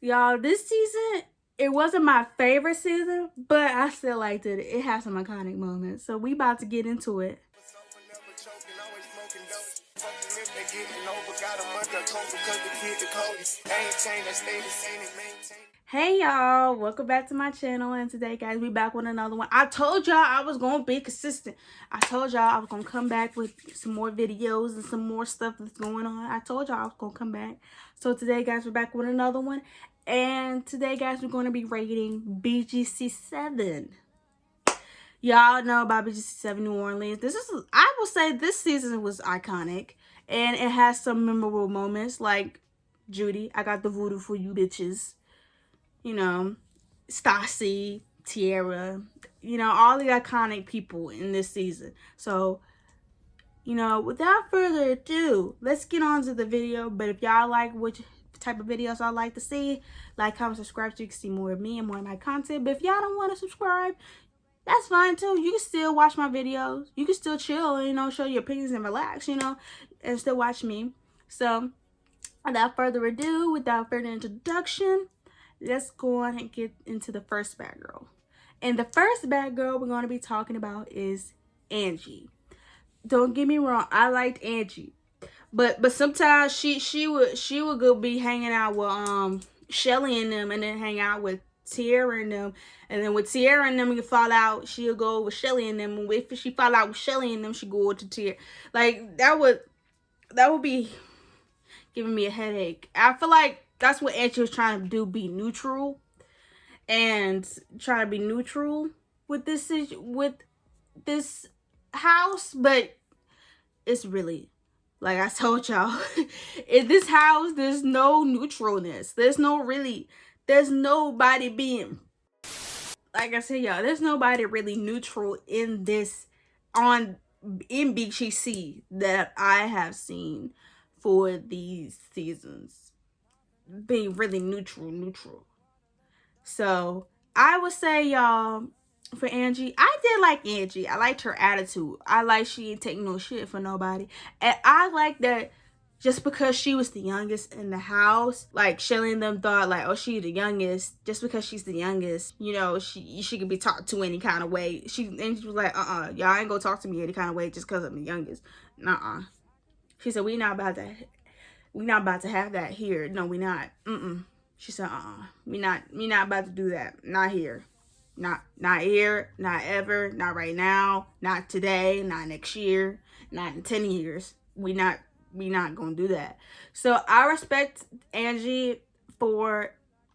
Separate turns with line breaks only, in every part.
Y'all, this season, it wasn't my favorite season, but I still liked it. It had some iconic moments. So we about to get into it. Hey y'all, welcome back to my channel, and today guys we back with another one. I told y'all I was gonna be consistent. I told y'all I was gonna come back with some more videos and some more stuff that's going on. I told y'all I was gonna come back. So today guys we're back with another one, and today guys we're gonna be rating BGC 7. Y'all know about BGC 7 New Orleans. I will say this season was iconic, and it has some memorable moments like Judy, I got the voodoo for you bitches. You know, Stassi, Tierra, you know, all the iconic people in this season. So, you know, without further ado, let's get on to the video. But if y'all like which type of videos I like to see, like, comment, subscribe so you can see more of me and more of my content. But if y'all don't want to subscribe, that's fine too. You can still watch my videos. You can still chill and, you know, show your opinions and relax, you know, and still watch me. So, without further ado, without further introduction, let's go on and get into the first bad girl. And the first bad girl we're going to be talking about is Angie. Don't get me wrong, I liked Angie, but sometimes she would go be hanging out with Shelly and them, and then hang out with Tierra and them, and then with Tierra and them you fall out, she'll go with Shelly and them. If she fall out with Shelly and them, she go to Tierra. Like that would be giving me a headache. I feel like that's what Angie was trying to do, be neutral, and try to be neutral with this house. But it's really, like I told y'all, in this house there's no neutralness. There's nobody being, like I said, y'all, there's nobody really neutral in BGC that I have seen for these seasons, being really neutral. So I would say, y'all, for Angie, I did like Angie. I liked her attitude. I like she ain't take no shit for nobody, and I like that. Just because she was the youngest in the house, like Shelly and them thought like, oh, she's the youngest. Just because she's the youngest, you know, she could be talked to any kind of way. And she was like, y'all ain't gonna talk to me any kind of way just because I'm the youngest. She said, we not about to have that here. No, we not. She said, we not about to do that. Not here. Not here. Not ever. Not right now. Not today. Not next year. Not in 10 years. We not gonna do that. So I respect Angie for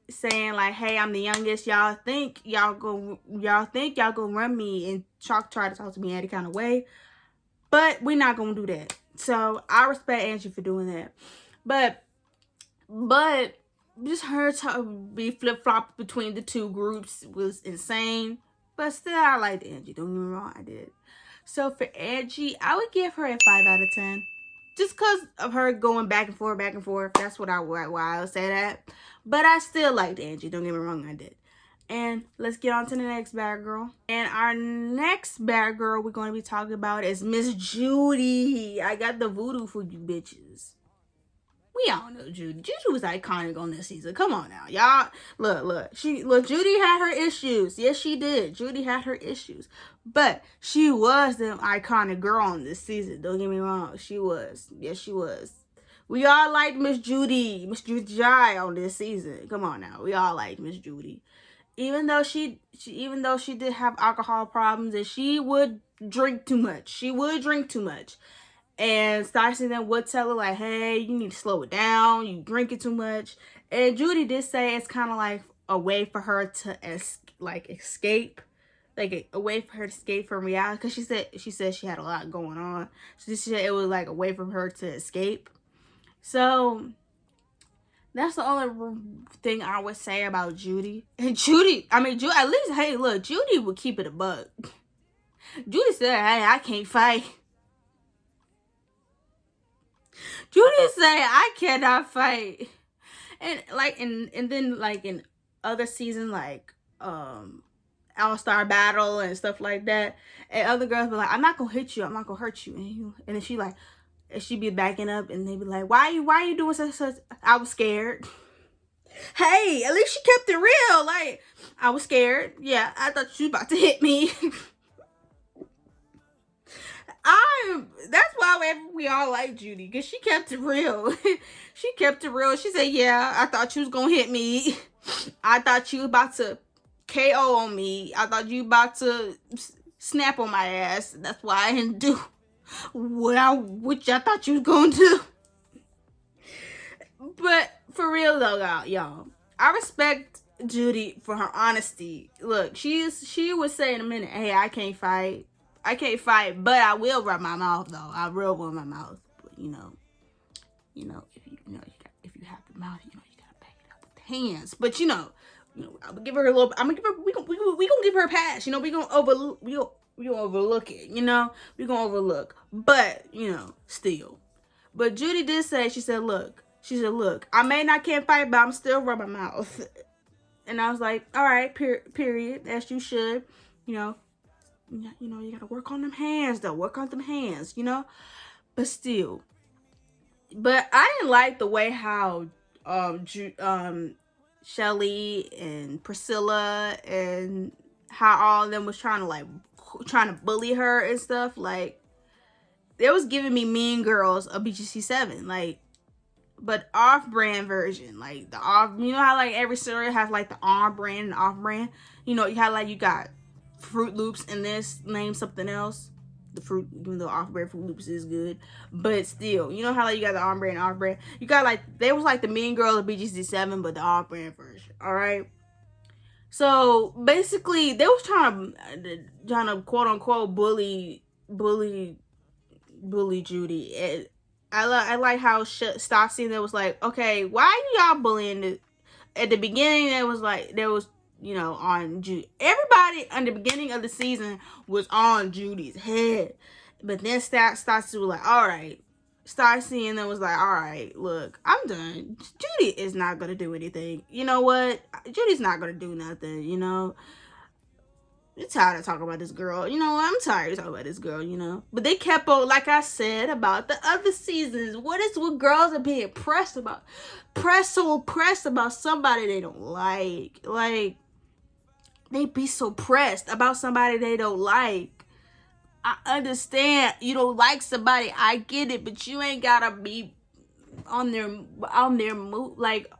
saying like, hey, I'm the youngest. Y'all think y'all gonna run me and try to talk to me any kind of way, but we're not gonna do that. So I respect Angie for doing that. But just her to be flip-flopped between the two groups was insane. But still, I liked Angie. Don't get me wrong, I did. So for Angie, I would give her a 5 out of 10. Just because of her going back and forth. That's why I would say that. But I still liked Angie. Don't get me wrong, I did. And let's get on to the next bad girl. And our next bad girl we're going to be talking about is Miss Judy. I got the voodoo for you bitches. We all know Judy. Judy was iconic on this season. Come on now, y'all. Look. Judy had her issues. Yes, she did. Judy had her issues. But she was the iconic girl on this season. Don't get me wrong. She was. Yes, she was. We all liked Miss Judy. Miss Judy Jai on this season. Come on now. We all liked Miss Judy. Even though she did have alcohol problems and she would drink too much. And Stassi then would tell her like, hey, you need to slow it down. You drinking too much. And Judy did say it's kind of like a way for her to escape. Like a way for her to escape from reality. Because she said she had a lot going on. So she said it was like a way for her to escape. So that's the only thing I would say about Judy. And Judy, at least, hey, look, Judy would keep it a buck. Judy said, hey, I can't fight. Judy said, I cannot fight. And like and then like in other seasons, like All-Star Battle and stuff like that, and other girls be like, I'm not gonna hit you, I'm not gonna hurt you, and then she be backing up, and they be like, why you doing such? I was scared. Hey, at least she kept it real. Like, I was scared. Yeah, I thought she was about to hit me. That's why we all like Judy, because she kept it real. She kept it real. She said, yeah, I thought you was gonna hit me. I thought you was about to KO on me. I thought you about to snap on my ass. That's why I didn't do which I thought you was gonna do. But for real though, y'all, I respect Judy for her honesty. Look, she would say in a minute, hey, I can't fight, but I will rub my mouth though. I will rub my mouth. But if you have the mouth, you gotta back it up with the hands. But I'm gonna give her a little. I'm gonna give her. We gonna give her a pass. We gonna overlook it. We gonna overlook. But still. But Judy did say, she said, look, I may not can't fight, but I'm still rubbing my mouth. And I was like, all right, period. As you should. You gotta work on them hands though. Work on them hands. But still. But I didn't like the way how Shelly and Priscilla and how all of them was trying to bully her and stuff. Like, it was giving me Mean Girls of BGC 7, like, but off-brand version. Like the off, how like every cereal has like the on-brand and off-brand. You have like, you got Fruit Loops and this, name something else. The fruit, even though off-brand Fruit Loops is good, but still, how like you got the on-brand and off-brand. You got like, they was like the Mean Girls of BGC 7, but the off-brand version. All right. So basically, they was trying to quote unquote bully Judy. And I like how Stassi that was like, okay, why are y'all bullying this? At the beginning, there was on Judy. Everybody on the beginning of the season was on Judy's head. But then Stassi was like, all right. Stassi and then was like, all right, look, I'm done. Judy is not going to do anything. You know what? Judy's not going to do nothing, I'm tired of talking about this girl. I'm tired of talking about this girl, But they kept on, like I said, about the other seasons. What girls are being pressed about? Pressed about somebody they don't like. Like, they be so pressed about somebody they don't like. I understand you don't like somebody. I get it, but you ain't gotta be on their move, like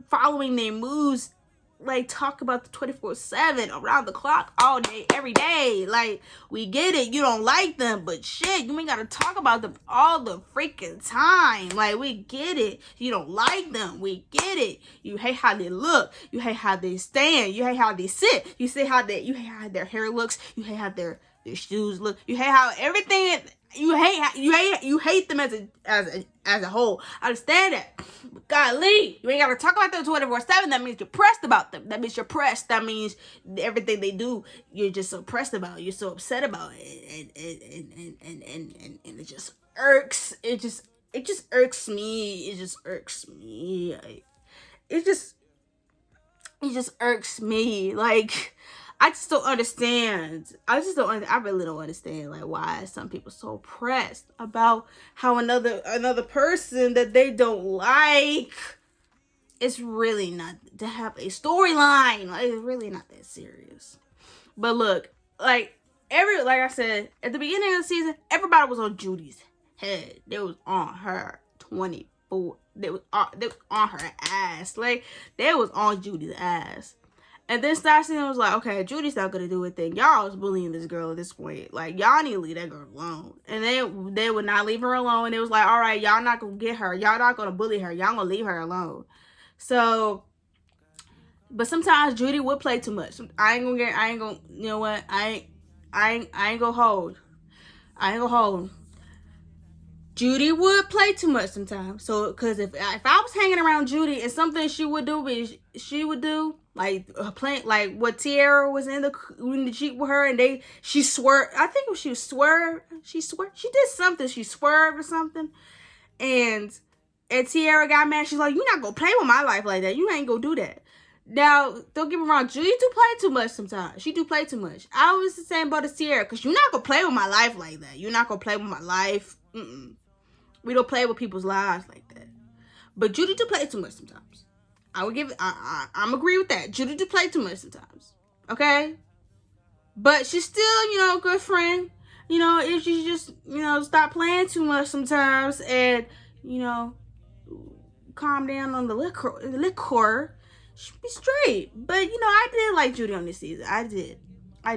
following their moves. Like, talk about the 24/7 around the clock all day every day. Like, we get it, you don't like them, but shit, you ain't gotta talk about them all the freaking time. Like, we get it, you don't like them, we get it. You hate how they look, you hate how they stand, you hate how they sit, you hate how their hair looks, you hate how their shoes look, you hate how everything. You hate them as a whole. I understand that. But golly, you ain't gotta talk about them 24/7. That means you're pressed about them. That means you're pressed. That means everything they do, you're just so pressed about. You're so upset about it, and it just irks. It just irks me. It just irks me. It just irks me. Like, I just don't understand. I really don't understand, like, why some people so pressed about how another person that they don't like. It's really not to have a storyline. Like, it's really not that serious. But look, like I said at the beginning of the season, everybody was on Judy's head. They was on her 24. They was on her ass. Like, they was on Judy's ass. And then Stassi was like, okay, Judy's not going to do a thing. Y'all was bullying this girl at this point. Like, y'all need to leave that girl alone. And they would not leave her alone. It was like, all right, y'all not going to get her. Y'all not going to bully her. Y'all going to leave her alone. So, but sometimes Judy would play too much. You know what? I ain't going to hold. Judy would play too much sometimes. So, because if I was hanging around Judy and something she would do, like playing, like what Tiara was in the Jeep with her, and she swerved. I think she swerved. She did something. She swerved or something, and Tiara got mad. She's like, "You're not gonna play with my life like that. You ain't gonna do that." Now, don't get me wrong, Judy do play too much sometimes. She do play too much. I was the same about Tiara, because you're not gonna play with my life like that. You're not gonna play with my life. We don't play with people's lives like that. But Judy do play too much sometimes. I would give. I'm agree with that. Judy do play too much sometimes. Okay, but she's still, a good friend. If she just, stop playing too much sometimes and, you know, calm down on the liquor, she'd be straight. But, I did like Judy on this season. I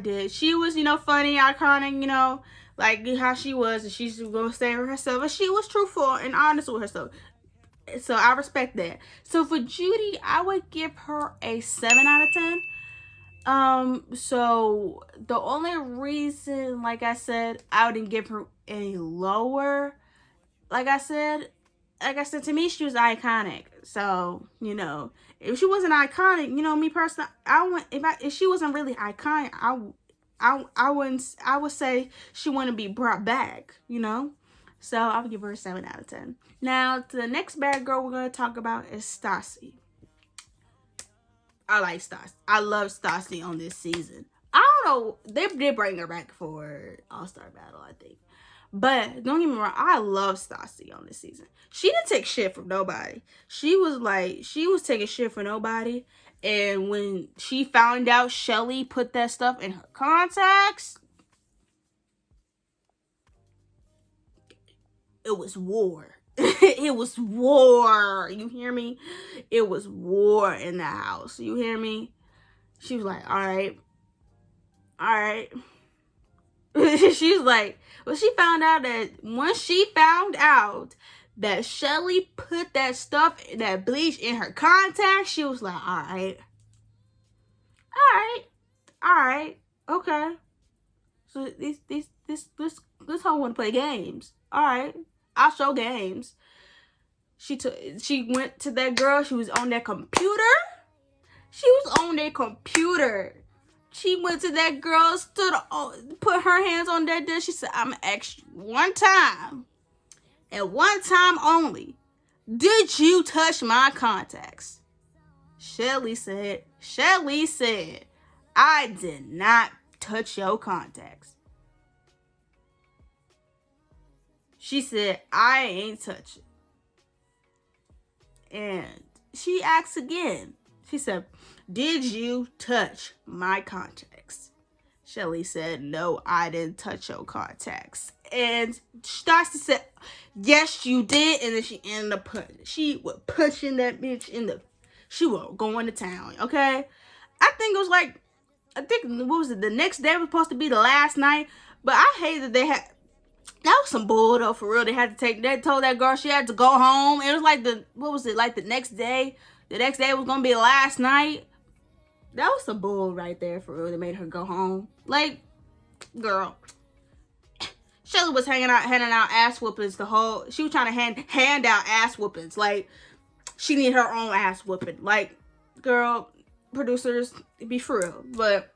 did. She was, funny, iconic, like how she was, and she's gonna stay with herself. And she was truthful and honest with herself. So I respect that. So for Judy, I would give her a 7 out of 10. So the only reason, like I said, I wouldn't give her any lower, like I said, to me, she was iconic. So, if she wasn't iconic, me personally, I wouldn't, if she wasn't really iconic, I would say she wouldn't be brought back, So I would give her a 7 out of 10. Now, to the next bad girl we're going to talk about is Stassi. I like Stassi. I love Stassi on this season. I don't know. They did bring her back for All-Star Battle, I think. But don't get me wrong. I love Stassi on this season. She didn't take shit from nobody. She was taking shit from nobody. And when she found out Shelly put that stuff in her contacts, it was war. It was war. You hear me? It was war in the house. You hear me? She was like, all right. She's like, well, she found out that once she found out that Shelly put that stuff, that bleach in her contacts, she was like, all right, okay. So this hoe want to play games. All right, I'll show games. She went to that girl. She was on that computer. She went to that girl, put her hands on that dish. She said, I'm extra one time, and one time only. Did you touch my contacts? Shelly said, I did not touch your contacts. She said, I ain't touch it. And she asked again. She said, did you touch my contacts? Shelly said, no, I didn't touch your contacts. And Stassi said, yes, you did. And then she ended up punching that bitch she was going to town, okay? I think, what was it? The next day was supposed to be the last night. But I hate that that was some bull though, for real. They told that girl she had to go home. It was like the next day? The next day was gonna be the last night. That was some bull right there, for real. They made her go home. Like, girl, Shelly was handing out ass whoopings she was trying to hand out ass whoopings. Like, she needed her own ass whooping. Like, girl, producers, be for real. But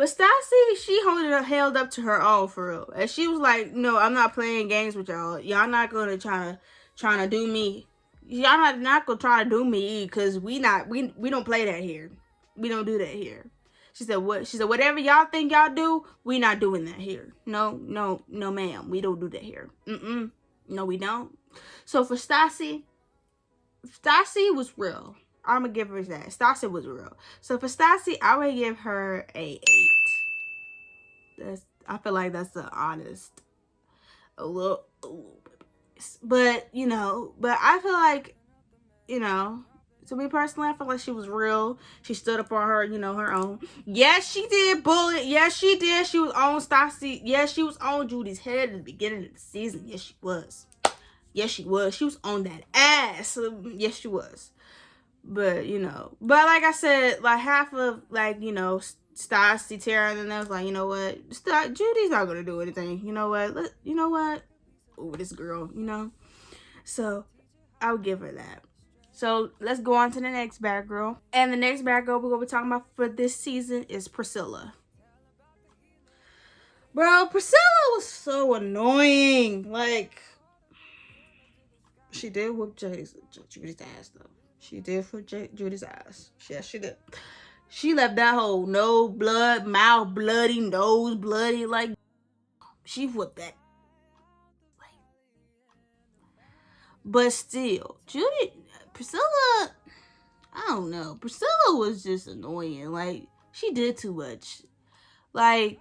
Stassi, she held up to her own, for real. And she was like, no, I'm not playing games with y'all. Y'all not gonna try to do me. Y'all not gonna try to do me, because we don't play that here. We don't do that here. She said, whatever y'all think y'all do, we not doing that here. No, ma'am. We don't do that here. No, we don't. So for Stassi was real. I'm gonna give her that. Stassi was real. So for Stassi, I would give her a 8. I feel like that's the honest, a little bit. But I feel like, to me personally, I feel like she was real. She stood up on her, her own. Yes, she did bullet. Yes, she did. She was on Stassi. Yes, she was on Judy's head at the beginning of the season. Yes, she was. She was on that ass. Yes, she was. But, but like I said, like half of, like, Stassi, Tara, and then I was like, you know what? Judy's not going to do anything. You know what? Oh, this girl, So, I would give her that. So, let's go on to the next bad girl. And the next bad girl we're going to be talking about for this season is Priscilla. Bro, Priscilla was so annoying. Like, she did whoop Judy's ass, though. She did for Judy's ass. Yes, she did. She left that whole mouth bloody, nose bloody. Like, she whooped that. But still, Priscilla, I don't know. Priscilla was just annoying. Like, she did too much. Like,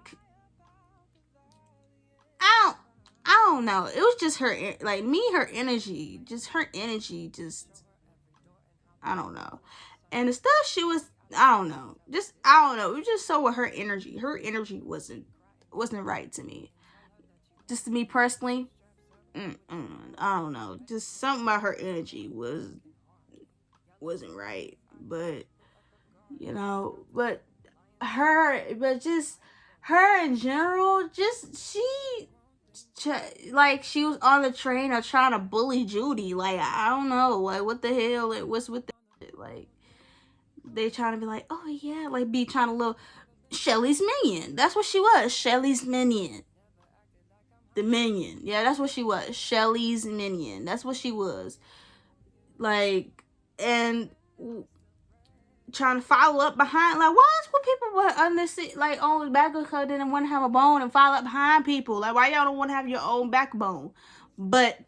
I don't, I don't know. It was just her, like me, her energy, I don't know. And the stuff she was, I don't know. I don't know. It was just so with her energy. Her energy wasn't right to me. Just to me personally, I don't know. Just something about her energy wasn't right. But just her in general, like she was on the train or trying to bully Judy. Like, I don't know, like what the hell? What's with that? Like, they trying to be like, oh yeah, like be trying to look Shelly's minion. That's what she was. Shelly's minion. The minion. Yeah, that's what she was. Shelly's minion. That's what she was. Like, and trying to follow up behind. Like, why is what people were on this, like, on the back of her didn't want to have a bone and follow up behind people? Like, why y'all don't want to have your own backbone? But,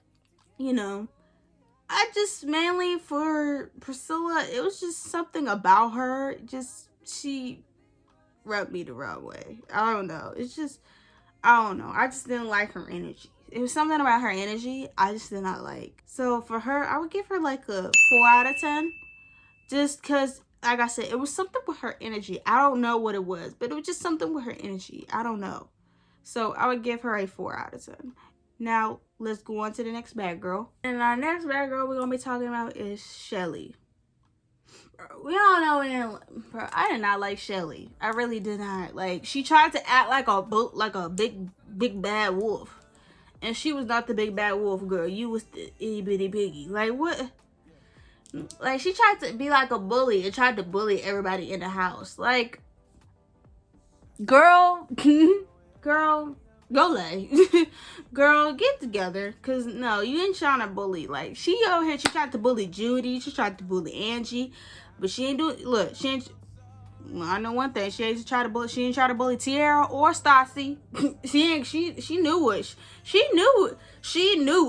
I just, mainly for Priscilla, it was just something about her. She rubbed me the wrong way. I don't know. I don't know. I just didn't like her energy. It was something about her energy I just did not like. So for her, I would give her like a 4 out of 10. Just because, like I said, it was something with her energy. I don't know what it was, but it was just something with her energy. I don't know. So I would give her a 4 out of 10. Now, let's go on to the next bad girl. And our next bad girl we're going to be talking about is Shelly. We all know, bro, I did not like Shelly. I really did not. Like, she tried to act like a big bad wolf. And she was not the big bad wolf, girl. You was the itty bitty piggy. Like, what? Like, she tried to be like a bully and tried to bully everybody in the house. Like, girl, go lay. Girl, get together. Because, no, you ain't trying to bully. Like, she over here, she tried to bully Judy. She tried to bully Angie. But she ain't do it. Look, I know one thing. She ain't try to bully Tiara or Stassi. She knew what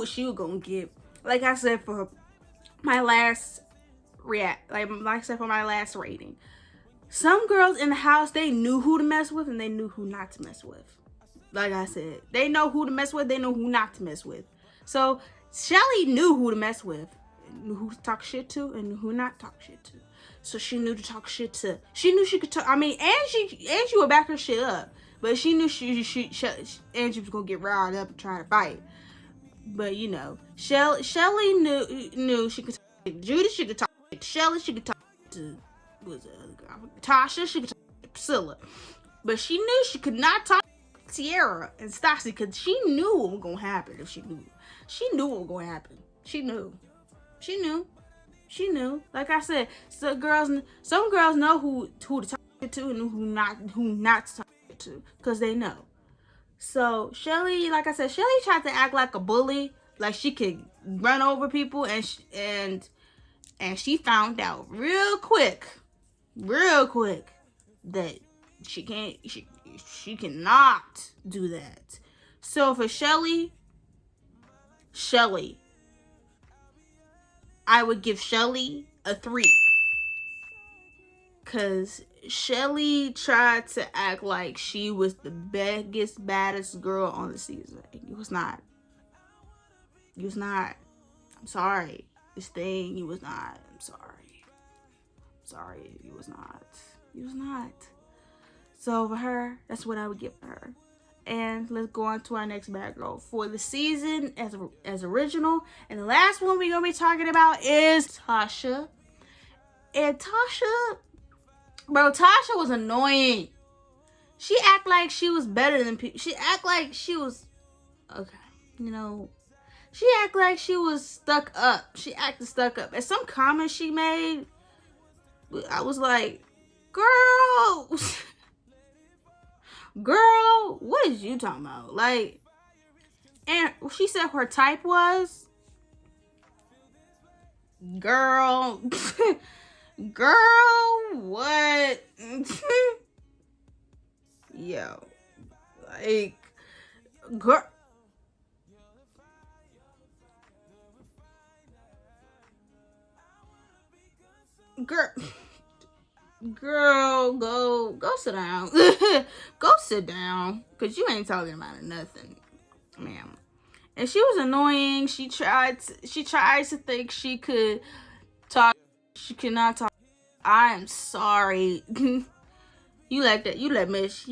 she was gonna get. Like I said for my last for my last rating. Some girls in the house, they knew who to mess with and they knew who not to mess with. Like I said, they know who to mess with, they know who not to mess with. So Shelly knew who to mess with, knew who to talk shit to, and knew who not to talk shit to. So she knew to talk shit to. She knew she could talk. I mean, Angie would back her shit up, but she knew Angie was gonna get riled up and try to fight. But Shelly knew she could talk to Judy. She could talk to Shelly. She could talk to Tasha. She could talk to Priscilla. But she knew she could not talk to Tiara and Stassi because she knew what was gonna happen. If she knew, she knew what was gonna happen. She knew. Like I said, some girls know who to talk to and who not to talk to because they know. So Shelly, like I said, Shelly tried to act like a bully, like she could run over people, and she found out real quick that she cannot do that. So for Shelly, I would give Shelly a 3. Because Shelly tried to act like she was the baddest girl on the season. You was not. I'm sorry. This thing, you was not. I'm sorry. You was not. So for her, that's what I would give her. And let's go on to our next bad girl for the season as original. And the last one we're gonna be talking about is Tasha. And Tasha was annoying. She act like she was better than people. She act like she was She act like she was stuck up. She acted stuck up. And some comments she made, I was like, girl. Girl, what is you talking about? Like, and she said her type was, girl, what? Yo, like, girl. girl, girl, go sit down. Go sit down, cause you ain't talking about nothing, ma'am. And she was annoying. She tries to think she could talk. She cannot talk. I am sorry. You let Miss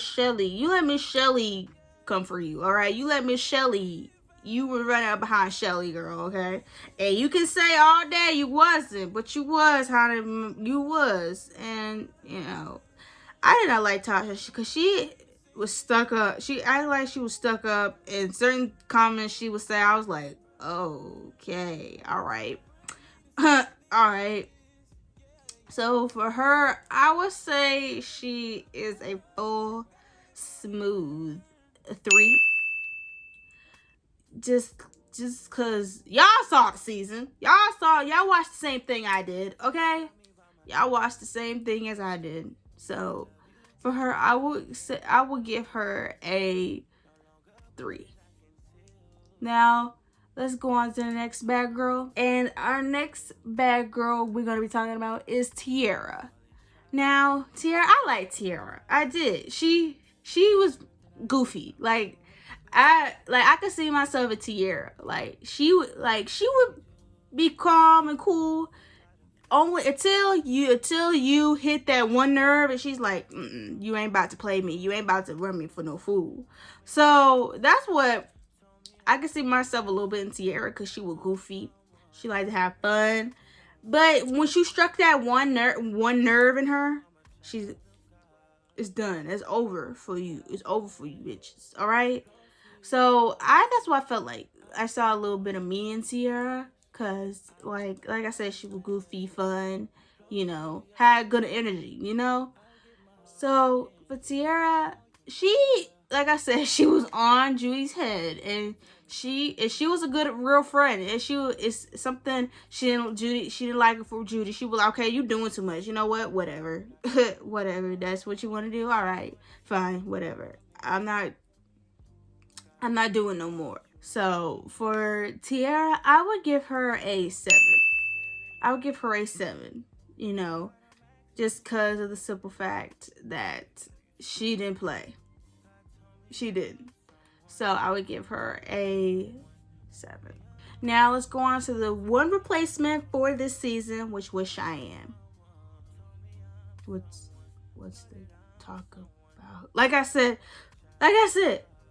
Shelly come for you, all right? You let Miss Shelly. You were running up behind Shelly, girl, okay? And you can say all day you wasn't, but you was, honey. You was, and you know, I did not like Tasha because she was stuck up. She acted like she was stuck up, and certain comments she would say, I was like, okay, all right, all right. So for her, I would say she is a full smooth 3. Just cause y'all saw the season. Y'all watched the same thing I did, okay? Y'all watched the same thing as I did. So for her, I would give her a 3. Now, let's go on to the next bad girl. And our next bad girl we're going to be talking about is Tiara. Now, Tiara, I like Tiara. I did. She was goofy. Like I could see myself at Tiara. Like she would be calm and cool only until you hit that one nerve, and she's like, you ain't about to play me. You ain't about to run me for no fool. So that's what I could see myself a little bit in Tiara, because she was goofy. She liked to have fun. But when she struck that one nerve in her, it's done. It's over for you. It's over for you, bitches. All right. So that's what I felt like. I saw a little bit of me in Tiara, cause like I said, she was goofy, fun. You know, had good energy. You know. So for Tiara, she, like I said, she was on Judy's head, and she was a good real friend, and it's something she didn't like it for Judy. She was like, okay, you doing too much. You know what? Whatever, whatever. That's what you want to do. All right, fine, whatever. I'm not doing no more. So for Tiara, I would give her a 7. I would give her a 7. You know, just because of the simple fact that she didn't play. She didn't. So I would give her a 7. Now let's go on to the one replacement for this season, which was Cheyenne. What's the talk about? Like I said,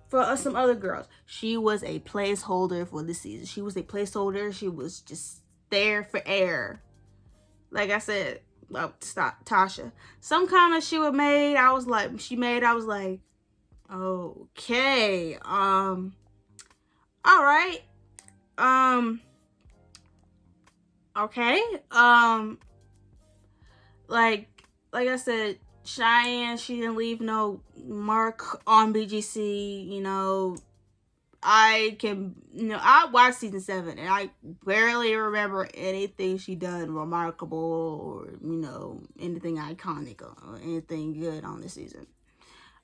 for some other girls, she was a placeholder for this season. She was a placeholder. She was just there for air. Like I said, stop, Tasha. Some comments she made, I was like, okay, all right, okay, like I said, Cheyenne, she didn't leave no mark on BGC. You know, I watched season 7, and I barely remember anything she done remarkable, or you know, anything iconic or anything good on this season.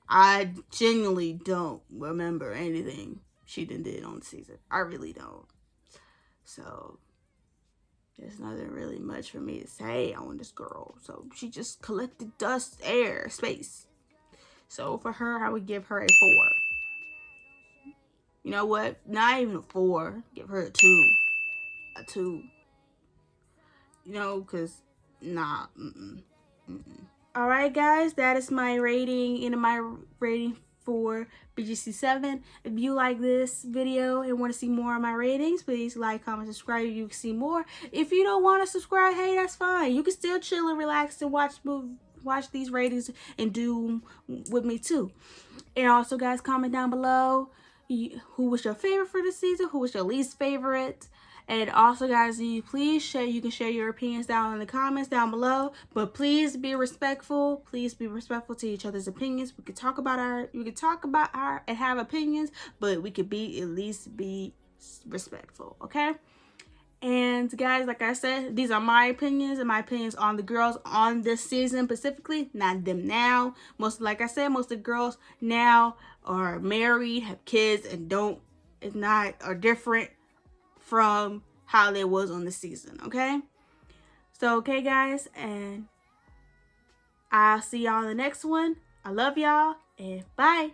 I genuinely don't remember anything she did on the season. I really don't. So there's nothing really much for me to say on this girl. So she just collected dust, air, space. So for her, I would give her a 4. You know what? Not even a 4. Give her a 2. A 2. You know, because, nah. Alright, guys. That is my rating. For BGC 7. If you like this video and want to see more of my ratings, please like, comment, subscribe if you can see more. If you don't want to subscribe, hey, that's fine. You can still chill and relax and watch these ratings and do with me too. And also, guys, comment down below who was your favorite for this season, who was your least favorite. And also, guys, you can share your opinions down in the comments down below. But please be respectful. Please be respectful to each other's opinions. We could talk about and have opinions, but we could at least be respectful, okay? And guys, like I said, these are my opinions, and my opinions on the girls on this season specifically, not them now. Like I said, most of the girls now are married, have kids, and are different from how they was on the season, okay? So, okay, guys, and I'll see y'all in the next one. I love y'all, and bye.